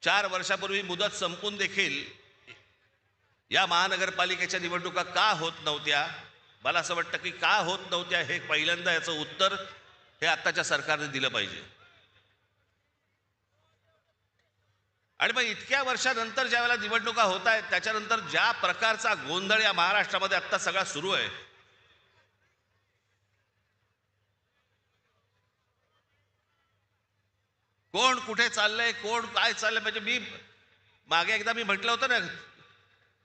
4 वर्षापूर्वी मुदत संपून देखील या महानगरपालिकेच्या निवडणुका का होत नव्हत्या? मला असं वाटतं की का होत नव्हत्या हे पहिल्यांदा याचं उत्तर हे आत्ताच्या सरकारने दिलं पाहिजे. आणि मग इतक्या वर्षानंतर ज्या वेळेला निवडणुका होत आहेत त्याच्यानंतर ज्या प्रकारचा गोंधळ या महाराष्ट्रामध्ये आत्ता सगळा सुरू आहे, कोण कुठे चाललंय, कोण काय चाललंय, म्हणजे मी मागे एकदा म्हटलं होतं ना,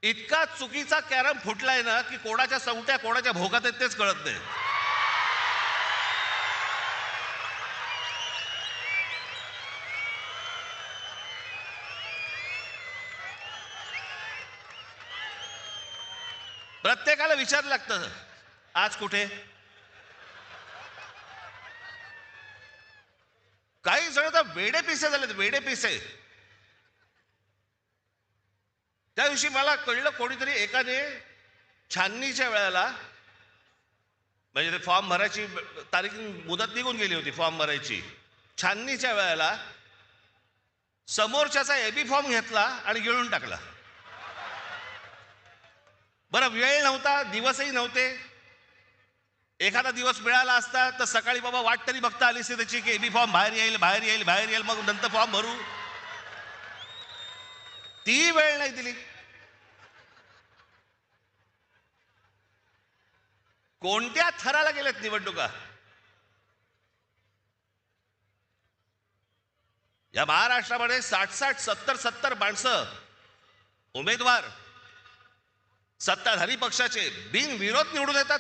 इतका चुकीचा कॅरम फुटलाय ना की कोणाच्या सवट्या कोणाच्या भोगात आहेत तेच कळत नाही. प्रत्येकाला विचारायला लागतं आज कुठे. काही जण तर वेडे पिसे झालेत, वेडे पिसे. त्या दिवशी मला कळलं, कोणीतरी एकाने छाननीच्या वेळेला, म्हणजे ते फॉर्म भरायची तारीख मुदत निघून गेली होती फॉर्म भरायची, छाननीच्या वेळेला समोरच्याचा एबी फॉर्म घेतला आणि गिळून टाकला. बरं, वेळ नव्हता, दिवसही नव्हते. एखादा दिवस मिळाला असता तर सकाळी बाबा वाट तरी बघता आली असते त्याची की एबी फॉर्म बाहेर येईल, बाहेर येईल, बाहेर येईल, मग नंतर फॉर्म भरू. ती वेळ नाही दिली. कोणत्या थराला गेलेत निवडणुका? या महाराष्ट्रामध्ये 60-60, 70-70 माणसं उमेदवार सत्ताधारी पक्षाचे बिनविरोध निवडून येतात.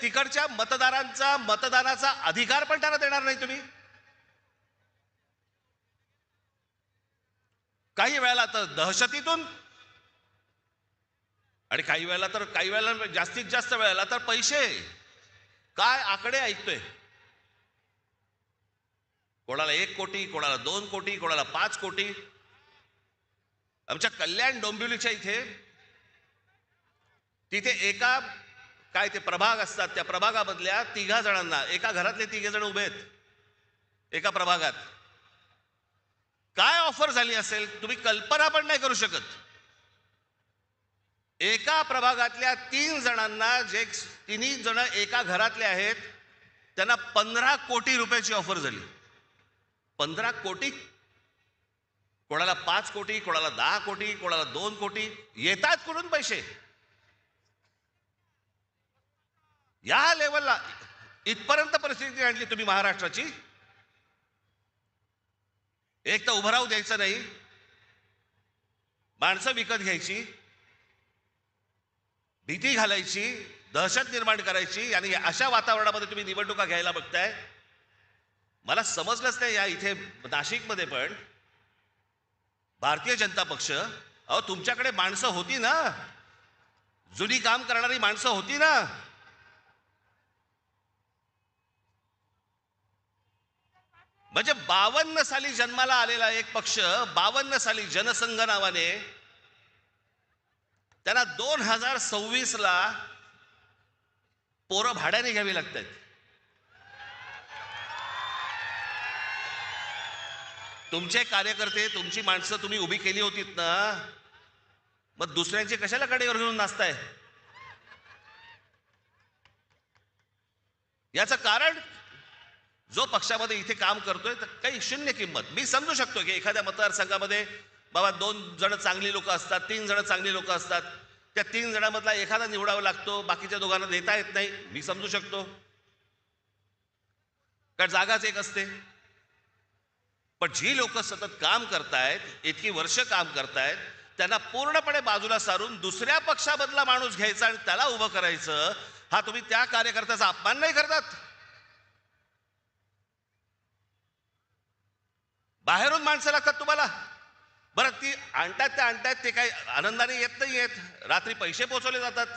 तिकडच्या मतदारांचा मतदानाचा अधिकार पण त्यांना देणार नाही तुम्ही. काही वेळेला तर दहशतीतून, आणि काही वेळेला जास्तीत जास्त वेळेला तर पैसे. काय आकडे ऐकतोय, कोणाला 1 कोटी, कोणाला 2 कोटी, कोणाला 5 कोटी. आमच्या कल्याण डोंबिवलीच्या तिथे एका काय ते प्रभाग असतात, त्या प्रभागामधल्या 3 जणांना, एका घरातले 3 जण उभे आहेत एका प्रभागात. काय ऑफर झाली असेल तुम्ही कल्पना पण नाही करू शकत. एका प्रभागातल्या 3 जणांना, जे 3 जण एका घरातले आहेत, त्यांना 15 कोटी रुपयाची ऑफर झाली. 15 कोटी. कोणाला 5 कोटी, कोणाला 10 कोटी, कोणाला 2 कोटी. येतात कुठून पैसे? या लेवलला इथपर्यंत परिस्थिती आणली तुम्ही महाराष्ट्राची. एक तर उभं राहू द्यायचं नाही, माणसं विकत घ्यायची, भीती घालायची, दहशत निर्माण करायची, आणि अशा वातावरणामध्ये तुम्ही निवडणुका घ्यायला बघताय. मला समजलंच नाही. या इथे नाशिकमध्ये पण भारतीय जनता पक्ष, अहो तुमच्याकडे माणसं होती ना, जुनी काम करणारी माणसं होती ना. म्हणजे 52 साली जन्माला आलेला एक पक्ष, 52 साली जनसंघ नावाने, त्यांना 2026 ला पोरं भाड्याने घ्यावी लागतात. तुमचे कार्यकर्ते, तुमची माणसं तुम्ही उभी केली होतीत ना, मग दुसऱ्यांचे कशाला कडेवर घेऊन नाचताय? याचं कारण, जो पक्षामध्ये इथे काम करतोय तर काही शून्य किंमत. मी समजू शकतो की एखाद्या मतदारसंघामध्ये बाबा 2 जण चांगली लोक असतात, 3 जण चांगली लोक असतात, त्या 3 जणांमधला एखादा निवडावा लागतो, बाकीच्या दोघांना देता येत नाही. मी समजू शकतो, कारण जागाच एक असते. पण जी लोक सतत काम करतायत, इतकी वर्ष काम करतायत, त्यांना पूर्णपणे बाजूला सारून दुसऱ्या पक्षामधला माणूस घ्यायचा आणि त्याला उभं करायचं, हा तुम्ही त्या कार्यकर्त्याचा अपमान नाही करतात? बाहेरून माणसं लागतात तुम्हाला. बरं, ती आणतात ते काही आनंदाने येत नाही येत, रात्री पैसे पोचवले जातात.